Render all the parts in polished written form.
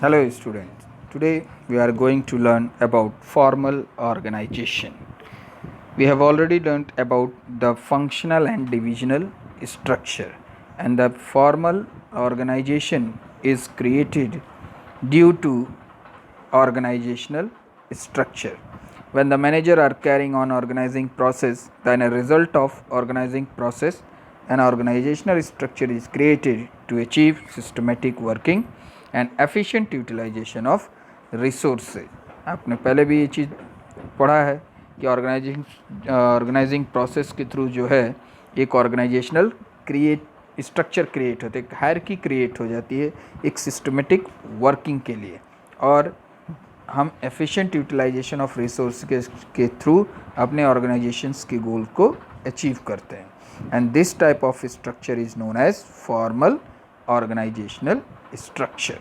Hello students. Today we are going to learn about formal organization. We have already learned about the functional and divisional structure, and the formal organization is created due to organizational structure. When the manager are carrying on organizing process, then a result of organizing process, an organizational structure is created to achieve systematic working and efficient utilization of resources. आपने पहले भी ये चीज़ पढ़ा है कि organising process के through जो है एक ऑर्गेनाइजेशनल क्रिएट स्ट्रक्चर क्रिएट होते एक हायरकी क्रिएट हो जाती है एक सिस्टमेटिक वर्किंग के लिए, और हम एफिशिएंट यूटिलाइजेशन ऑफ रिसोर्स के थ्रू अपने ऑर्गेनाइजेशंस के गोल को अचीव करते हैं. And this type of structure is known as formal organizational structure.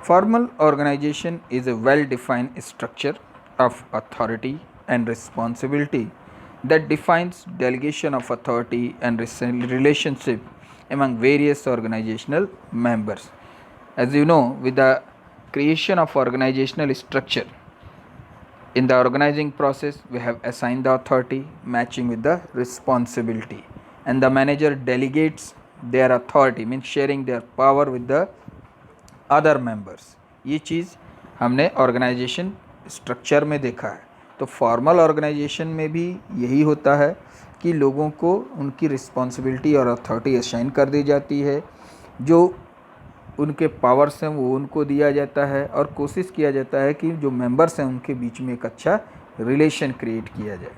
Formal organization is a well-defined structure of authority and responsibility that defines delegation of authority and relationship among various organizational members. As you know, with the creation of organizational structure, in the organizing process, we have assigned the authority matching with the responsibility, and the manager delegates their authority, means sharing their power with the other members. ये चीज़ हमने organisation structure में देखा है. तो formal organisation में भी यही होता है कि लोगों को उनकी रिस्पॉन्सिबिलिटी और अथॉरिटी असाइन कर दी जाती है, जो उनके पावर्स हैं वो उनको दिया जाता है, और कोशिश किया जाता है कि जो मेंबर्स हैं उनके बीच में एक अच्छा रिलेशन क्रिएट किया जाए.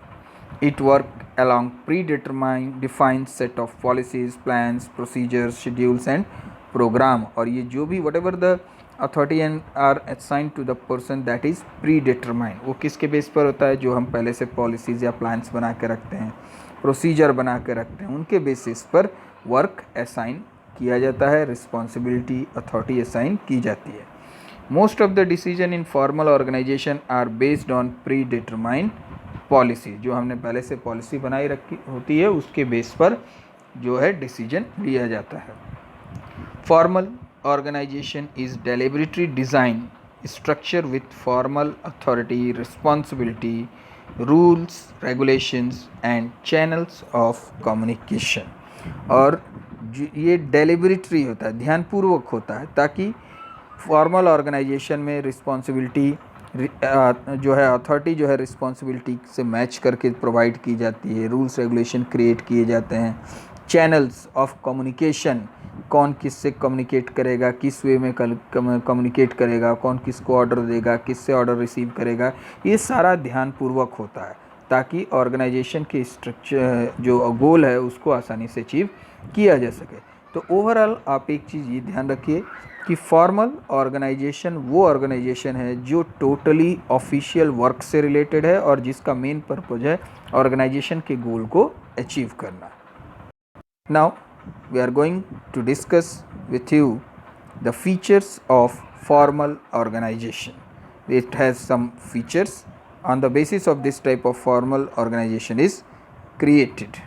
It work along predefined set of policies, plans, procedures, schedules and program. और ये जो भी whatever the authority and are assign to the person that is predetermined, वो किसके बेस पर होता है, जो हम पहले से पॉलिसीज़ या प्लान्स बना के रखते हैं, प्रोसीजर बना के रखते हैं, उनके बेसिस पर वर्क असाइन किया जाता है, रिस्पॉन्सिबिलिटी अथॉरिटी असाइन की जाती है. Most of the decision in formal organization are based on predetermined policy. जो हमने पहले से पॉलिसी बनाई रखी होती है उसके बेस पर जो है डिसीजन लिया जाता है. Formal organization is deliberately designed structure with formal authority, responsibility, rules, regulations and channels of communication. और ये डेलिबरेटरी होता है, ध्यानपूर्वक होता है, ताकि फॉर्मल ऑर्गेनाइजेशन में रिस्पॉन्सिबिलिटी जो है अथॉरिटी जो है रिस्पॉन्सिबिलिटी से मैच करके प्रोवाइड की जाती है, रूल्स रेगुलेशन क्रिएट किए जाते हैं, चैनल्स ऑफ कम्युनिकेशन, कौन किससे कम्युनिकेट करेगा, किस वे में कम्युनिकेट करेगा, कौन किसको ऑर्डर देगा, किससे ऑर्डर रिसीव करेगा, ये सारा ध्यानपूर्वक होता है ताकि ऑर्गेनाइजेशन के स्ट्रक्चर जो गोल है उसको आसानी से अचीव किया जा सके. तो ओवरऑल आप एक चीज़ ये ध्यान रखिए कि फॉर्मल ऑर्गेनाइजेशन वो ऑर्गेनाइजेशन है जो टोटली ऑफिशियल वर्क से रिलेटेड है और जिसका मेन पर्पज़ है ऑर्गेनाइजेशन के गोल को अचीव करना. Now we are going to discuss with you the features of formal organization. It has some features. On the basis of this type of formal organization is created.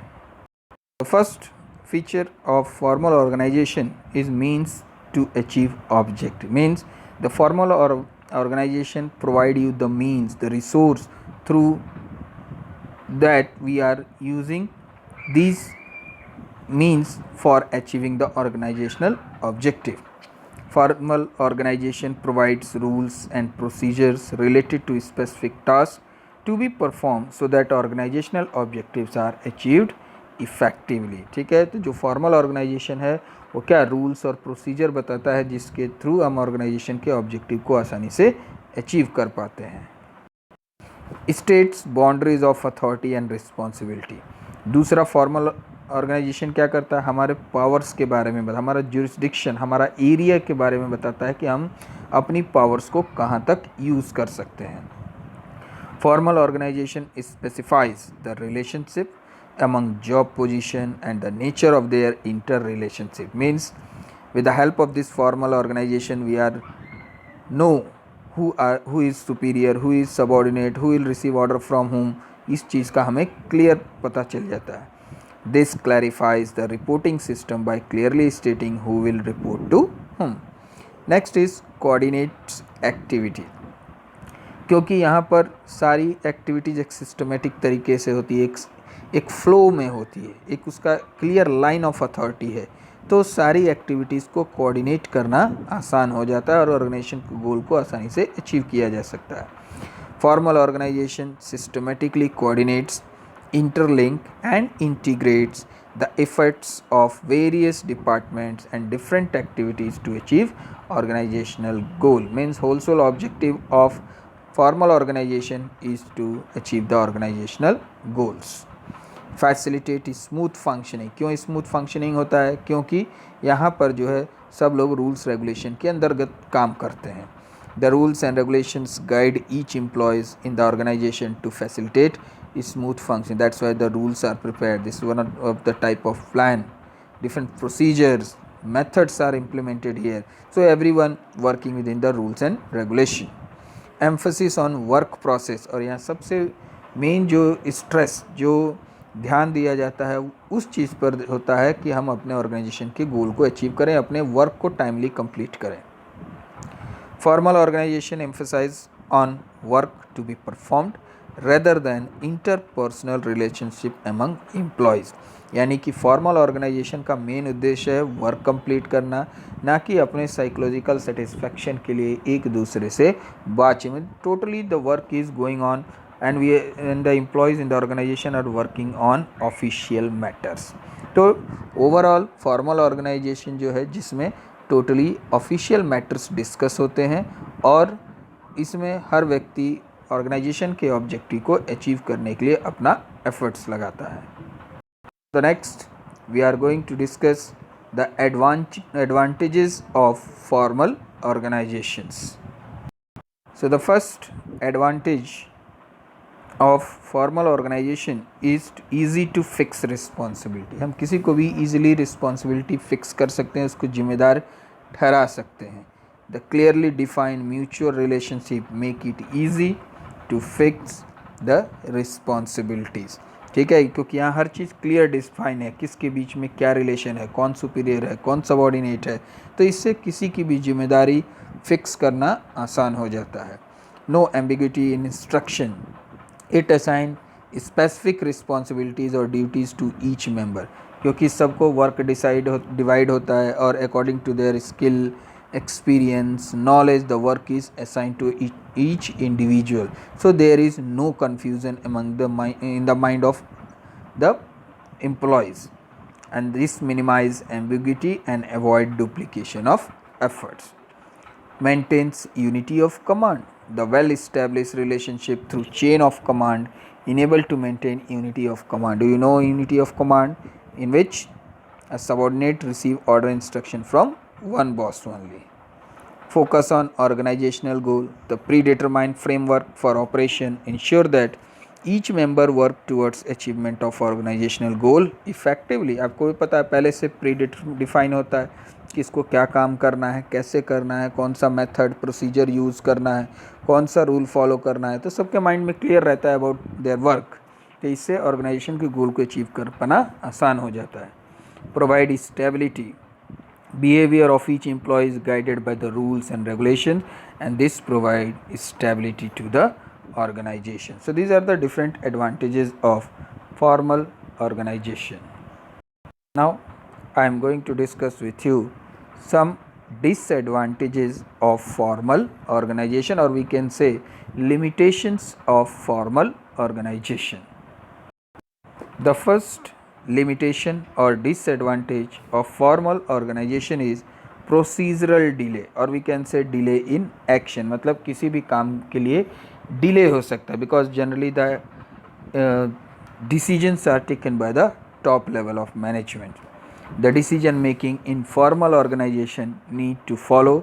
The first feature of formal organization is means to achieve object. Means the formal organization provide you the means, the resource through that we are using these means for achieving the organizational objective. Formal organization provides rules and procedures related to specific tasks to be performed so that organizational objectives are achieved effectively. ठीक है, तो जो formal organisation है वो क्या rules और procedure बताता है जिसके थ्रू हम ऑर्गेनाइजेशन के ऑब्जेक्टिव को आसानी से अचीव कर पाते हैं. States boundaries of authority and responsibility. दूसरा फॉर्मल ऑर्गेनाइजेशन क्या करता है, हमारे पावर्स के बारे में हमारा ज्यूरिसडिक्शन, हमारा एरिया के बारे में बताता है कि हम अपनी पावर्स को कहाँ तक यूज़ कर सकते हैं. Formal organization specifies the relationship among job position and the nature of their interrelationship. Means with the help of this formal organization we are know who is superior, who is subordinate, who will receive order from whom. इस चीज़ का हमें clear पता चल जाता है. This clarifies the reporting system by clearly stating who will report to whom. Next is coordinates activity, क्योंकि यहाँ पर सारी एक्टिविटीज़ एक सिस्टमेटिक तरीके से होती है, एक फ्लो में होती है, एक उसका क्लियर लाइन ऑफ अथॉरिटी है, तो सारी एक्टिविटीज़ को कोऑर्डिनेट करना आसान हो जाता है और ऑर्गेनाइजेशन के गोल को आसानी से अचीव किया जा सकता है। Formal organization systematically coordinates, interlink and integrates the efforts of various departments and different activities to achieve organizational goal. Means whole sole objective of formal organization is to achieve the organizational goals. Facilitate smooth functioning, क्यों smooth functioning होता है? क्योंकि यहाँ पर जो है सब लोग रूल्स रेगुलेशन के अंतर्गत काम करते हैं। The rules and regulations guide each employees in the organization to facilitate smooth function. That's why the rules are prepared. This is one of the type of plan. Different procedures, methods are implemented here, so everyone working within the rules and regulation. Emphasis on work process, और यहाँ सबसे main जो stress, जो ध्यान दिया जाता है उस चीज़ पर होता है कि हम अपने ऑर्गेनाइजेशन के गोल को अचीव करें, अपने वर्क को टाइमली कंप्लीट करें। Formal organization emphasize on work to be performed rather than interpersonal relationship among employees, यानी कि फॉर्मल ऑर्गेनाइजेशन का मेन उद्देश्य है वर्क कंप्लीट करना, ना कि अपने साइकोलॉजिकल सेटिस्फैक्शन के लिए एक दूसरे से बातचीत में। Totally the work is going on and the employees in the organization are working on official matters. तो ओवरऑल फॉर्मल ऑर्गेनाइजेशन जो है जिसमें टोटली ऑफिशियल मैटर्स डिस्कस होते हैं और इसमें हर व्यक्ति ऑर्गेनाइजेशन के ऑब्जेक्टिव को अचीव करने के लिए अपना एफर्ट्स लगाता है। तो next we are going to discuss the advantages of formal organizations. So the first advantage of formal organization is easy to fix responsibility. हम किसी को भी ईजिली रिस्पॉन्सिबिलिटी फिक्स कर सकते हैं, उसको जिम्मेदार ठहरा सकते हैं। The clearly defined mutual relationship make it easy to fix the responsibilities. ठीक है, क्योंकि यहाँ हर चीज़ क्लियर डिफाइन है, किसके बीच में क्या रिलेशन है, कौन सुपीरियर है, कौन सबॉर्डिनेट है, तो इससे किसी की भी जिम्मेदारी फिक्स करना आसान हो जाता है। No ambiguity in instruction, it assign specific responsibilities और ड्यूटीज़ टू ईच मेंबर, क्योंकि सबको वर्क डिवाइड होता है और according to their skill, experience, knowledge, the work is assigned to each individual, so there is no confusion in the mind of the employees, and this minimize ambiguity and avoid duplication of efforts. Maintains unity of command, the well established relationship through chain of command enable to maintain unity of command. Do you know unity of command, in which a subordinate receive order instruction from one boss only. Focus on organizational goal, the predetermined framework for operation ensure that each member work towards achievement of organizational goal effectively. आपको भी पता है पहले से predefine होता है किसको क्या काम करना है, कैसे करना है, कौन सा मेथड प्रोसीजर यूज़ करना है, कौन सा रूल फॉलो करना है, तो सबके माइंड में क्लियर रहता है अबाउट देयर वर्क, तो इससे ऑर्गेनाइजेशन के गोल को अचीव कर पाना आसान हो जाता है। Provide stability, behavior of each employee is guided by the rules and regulations, and this provide stability to the organization. So these are the different advantages of formal organization. Now I am going to discuss with you some disadvantages of formal organization, or we can say limitations of formal organization. The first limitation or disadvantage of formal organization is procedural delay, or we can say delay in action, मतलब किसी भी काम के लिए delay हो सकता है, because generally the decisions are taken by the top level of management. The decision making in formal organization need to follow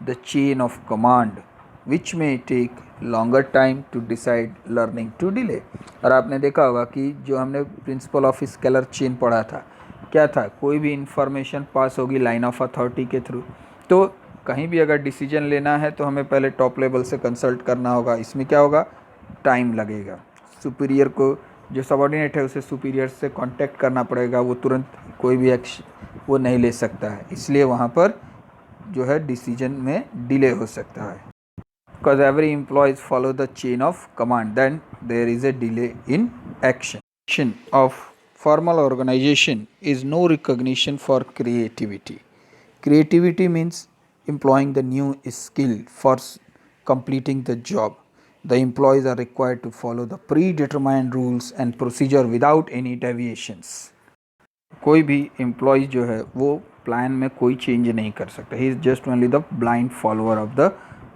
the chain of command, which may take longer time to decide, learning to delay. और आपने देखा होगा कि जो हमने principle of scalar chain पढ़ा था, क्या था, कोई भी इंफॉर्मेशन पास होगी लाइन ऑफ अथॉरिटी के थ्रू, तो कहीं भी अगर डिसीजन लेना है तो हमें पहले टॉप लेवल से कंसल्ट करना होगा, इसमें क्या होगा, टाइम लगेगा, सुपीरियर को, जो सबॉर्डिनेट है उसे सुपीरियर से कांटेक्ट करना पड़ेगा, वो तुरंत कोई भी एक्शन वो नहीं ले सकता है, इसलिए वहाँ पर जो है डिसीजन में डिले हो सकता है। Because every employees follow the chain of command, then there is a delay in action. Action of formal organization is no recognition for creativity. Creativity means employing the new skill for completing the job. The employees are required to follow the predetermined rules and procedure without any deviations. कोई भी employ जो है वो plan में कोई change नहीं कर सकता. He is just only the blind follower of the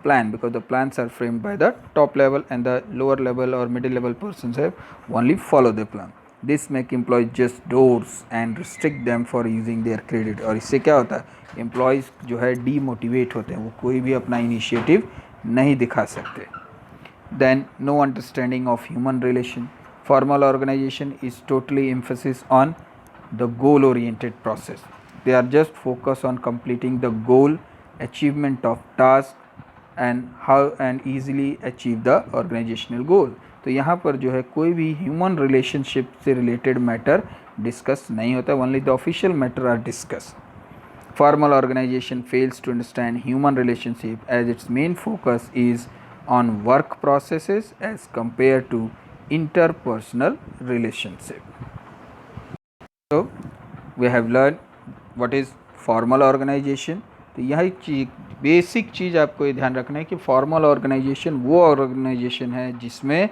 plan because the plans are framed by the top level and the lower level or middle level persons have only follow the plan. This make employees just doors and restrict them for using their credit. और इससे क्या होता है, employees जो है demotivate होते हैं, वो कोई भी अपना इनिशिएटिव नहीं दिखा सकते. Then no understanding of human relation. Formal organization is totally emphasis on the goal oriented process. They are just focused on completing the goal, achievement of task and how and easily achieve the organizational goal. तो यहाँ पर जो है कोई भी human relationship से related matter discuss नहीं होता. Only the official matter are discuss. Formal organization fails to understand human relationship as its main focus is on work processes as compared to interpersonal relationship. So we have learned what is formal organization. तो यही चीज basic चीज़ आपको ये ध्यान रखना है कि formal organisation वो ऑर्गेनाइजेशन है जिसमें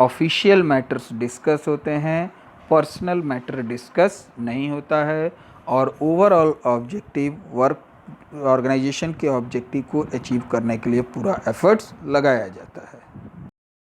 ऑफिशियल मैटर्स डिस्कस होते हैं, पर्सनल मैटर डिस्कस नहीं होता है और ओवरऑल ऑब्जेक्टिव वर्क ऑर्गेनाइजेशन के ऑब्जेक्टिव को अचीव करने के लिए पूरा एफर्ट्स लगाया जाता है.